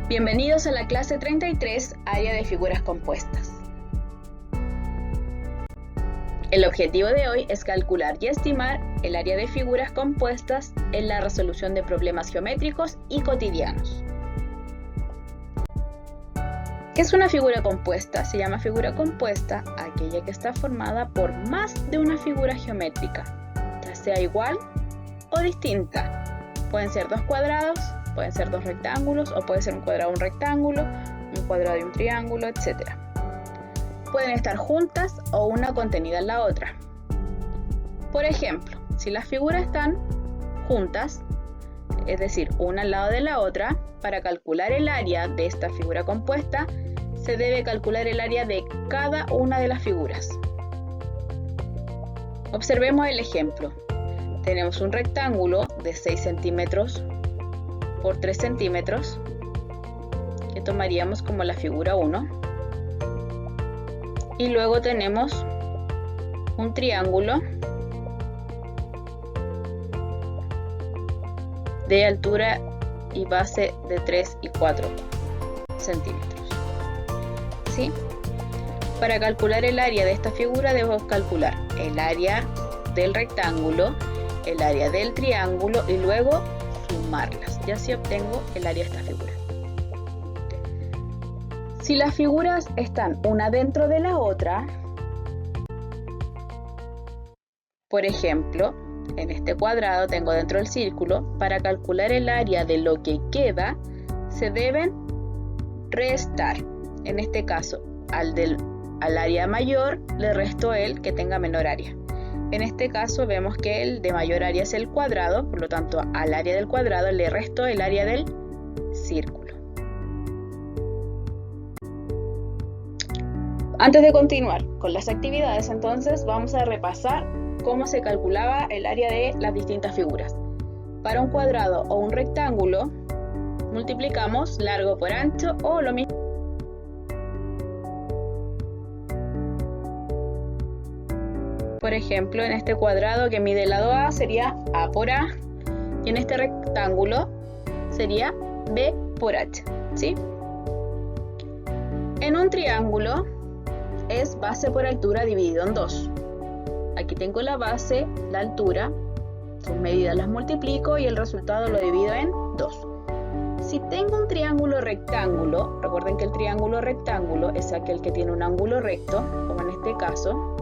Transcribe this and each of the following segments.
Bienvenidos a la clase 33, área de figuras compuestas. El objetivo de hoy es calcular y estimar el área de figuras compuestas en la resolución de problemas geométricos y cotidianos. ¿Qué es una figura compuesta? Se llama figura compuesta aquella que está formada por más de una figura geométrica, ya sea igual o distinta. Pueden ser dos cuadrados, pueden ser dos rectángulos, o puede ser un cuadrado, un rectángulo, un cuadrado y un triángulo, etc. Pueden estar juntas o una contenida en la otra. Por ejemplo, si las figuras están juntas, es decir, una al lado de la otra, para calcular el área de esta figura compuesta, se debe calcular el área de cada una de las figuras. Observemos el ejemplo. Tenemos un rectángulo de 6 centímetros por 3 centímetros, que tomaríamos como la figura 1. Y luego tenemos un triángulo de altura y base de 3 y 4 centímetros. ¿Sí? Para calcular el área de esta figura debemos calcular el área del rectángulo, el área del triángulo y luego sumarlas. Y así obtengo el área de esta figura. Si las figuras están una dentro de la otra, por ejemplo, en este cuadrado tengo dentro el círculo, para calcular el área de lo que queda, se deben restar. En este caso, al área mayor le resto el que tenga menor área. En este caso vemos que el de mayor área es el cuadrado, por lo tanto al área del cuadrado le resto el área del círculo. Antes de continuar con las actividades, entonces vamos a repasar cómo se calculaba el área de las distintas figuras. Para un cuadrado o un rectángulo, multiplicamos largo por ancho o lo mismo. Por ejemplo, en este cuadrado que mide el lado A sería A por A, y en este rectángulo sería B por H, ¿sí? En un triángulo es base por altura dividido en 2. Aquí tengo la base, la altura, sus medidas las multiplico y el resultado lo divido en 2. Si tengo un triángulo rectángulo, recuerden que el triángulo rectángulo es aquel que tiene un ángulo recto, como en este caso.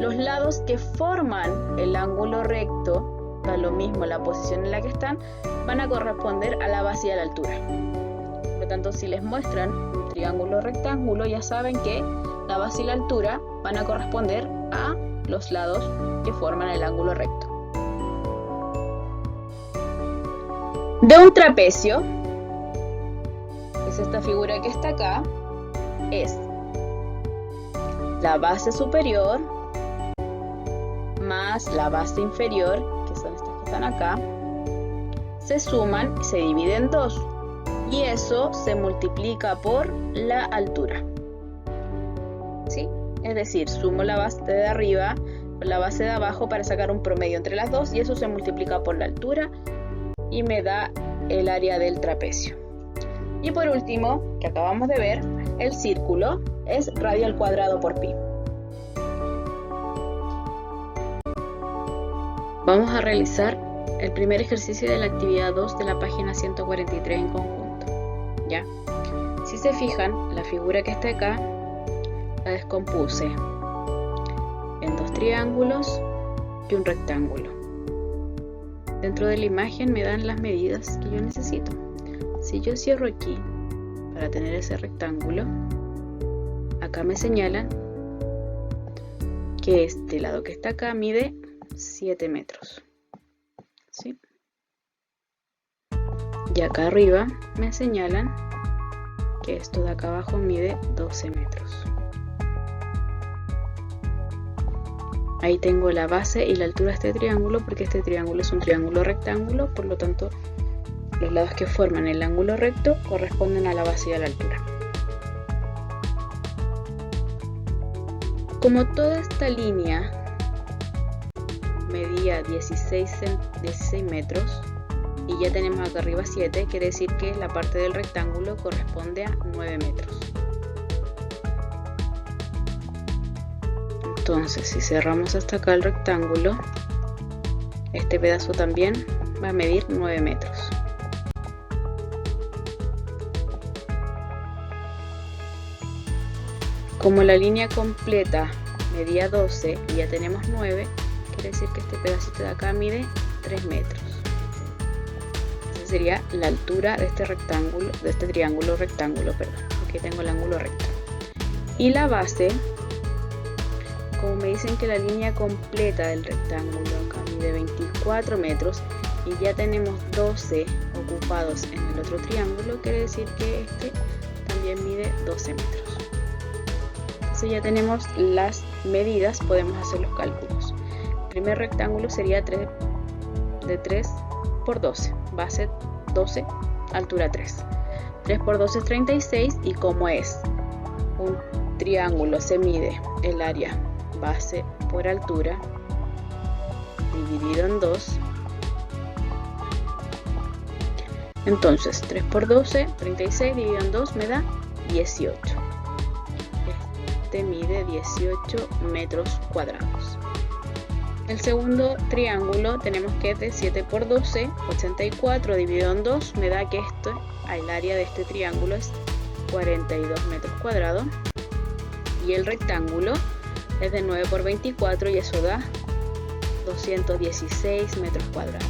Los lados que forman el ángulo recto, da lo mismo la posición en la que están, van a corresponder a la base y a la altura. Por lo tanto, si les muestran un triángulo rectángulo, ya saben que la base y la altura van a corresponder a los lados que forman el ángulo recto. De un trapecio, que es esta figura que está acá, es la base superior más la base inferior, que son estas que están acá, se suman y se dividen en 2, y eso se multiplica por la altura. ¿Sí? Es decir, sumo la base de arriba con la base de abajo para sacar un promedio entre las dos, y eso se multiplica por la altura y me da el área del trapecio. Y por último, que acabamos de ver, el círculo es radio al cuadrado por pi. Vamos a realizar el primer ejercicio de la actividad 2 de la página 143 en conjunto. ¿Ya? Si se fijan, la figura que está acá la descompuse en 2 triángulos y un rectángulo. Dentro de la imagen me dan las medidas que yo necesito. Si yo cierro aquí para tener ese rectángulo, acá me señalan que este lado que está acá mide 7 metros, ¿sí? Y acá arriba me señalan que esto de acá abajo mide 12 metros. Ahí tengo la base y la altura de este triángulo, porque este triángulo es un triángulo rectángulo, por lo tanto los lados que forman el ángulo recto corresponden a la base y a la altura. Como toda esta línea medía 16 metros, y ya tenemos acá arriba 7, quiere decir que la parte del rectángulo corresponde a 9 metros. Entonces, si cerramos hasta acá el rectángulo, este pedazo también va a medir 9 metros. Como la línea completa medía 12 y ya tenemos 9, quiere decir que este pedacito de acá mide 3 metros. Esa sería la altura de este rectángulo, de este triángulo rectángulo, perdón. Aquí tengo el ángulo recto. Y la base, como me dicen que la línea completa del rectángulo acá mide 24 metros y ya tenemos 12 ocupados en el otro triángulo, quiere decir que este también mide 12 metros. Entonces ya tenemos las medidas, podemos hacer los cálculos. El primer rectángulo sería de 3 por 12, base 12, altura 3. 3 por 12 es 36 y como es un triángulo, se mide el área base por altura dividido en 2. Entonces 3 por 12, 36 dividido en 2 me da 18. Este mide 18 metros cuadrados. El segundo triángulo tenemos que es de 7 por 12, 84 dividido en 2 me da que el área de este triángulo es 42 metros cuadrados. Y el rectángulo es de 9 por 24 y eso da 216 metros cuadrados.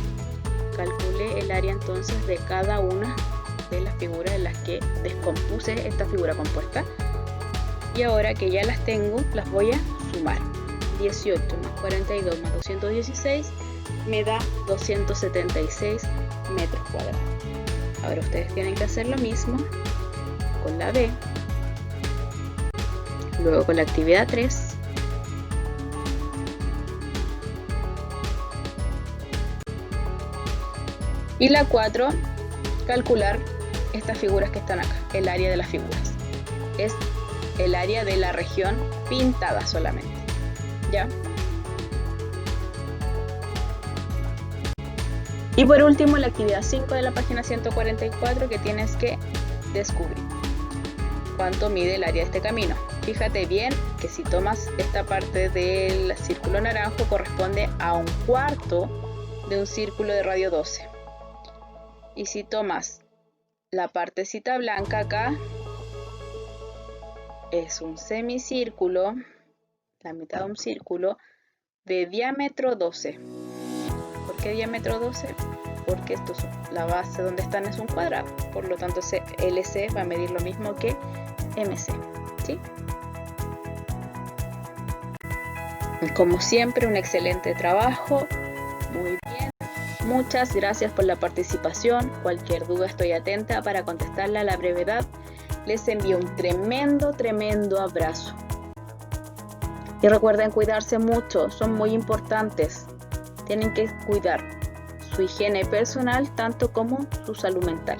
Calculé el área entonces de cada una de las figuras en las que descompuse esta figura compuesta. Y ahora que ya las tengo, las voy a sumar. 18 más 42 más 216 me da 276 metros cuadrados. Ahora ustedes tienen que hacer lo mismo con la B, luego con la actividad 3, y la 4, calcular estas figuras que están acá, el área de las figuras. Es el área de la región pintada solamente. ¿Ya? Y por último, la actividad 5 de la página 144 que tienes que descubrir cuánto mide el área de este camino. Fíjate bien que si tomas esta parte del círculo naranjo corresponde a 1/4 de un círculo de radio 12. Y si tomas la partecita blanca acá, es un semicírculo, la mitad de un círculo de diámetro 12. ¿Por qué diámetro 12? Porque la base donde están es un cuadrado, por lo tanto LC va a medir lo mismo que MC, ¿sí? Como siempre, un excelente trabajo, muy bien. Muchas gracias por la participación. Cualquier duda estoy atenta para contestarla a la brevedad. Les envío un tremendo abrazo. Y recuerden cuidarse mucho, son muy importantes. Tienen que cuidar su higiene personal tanto como su salud mental.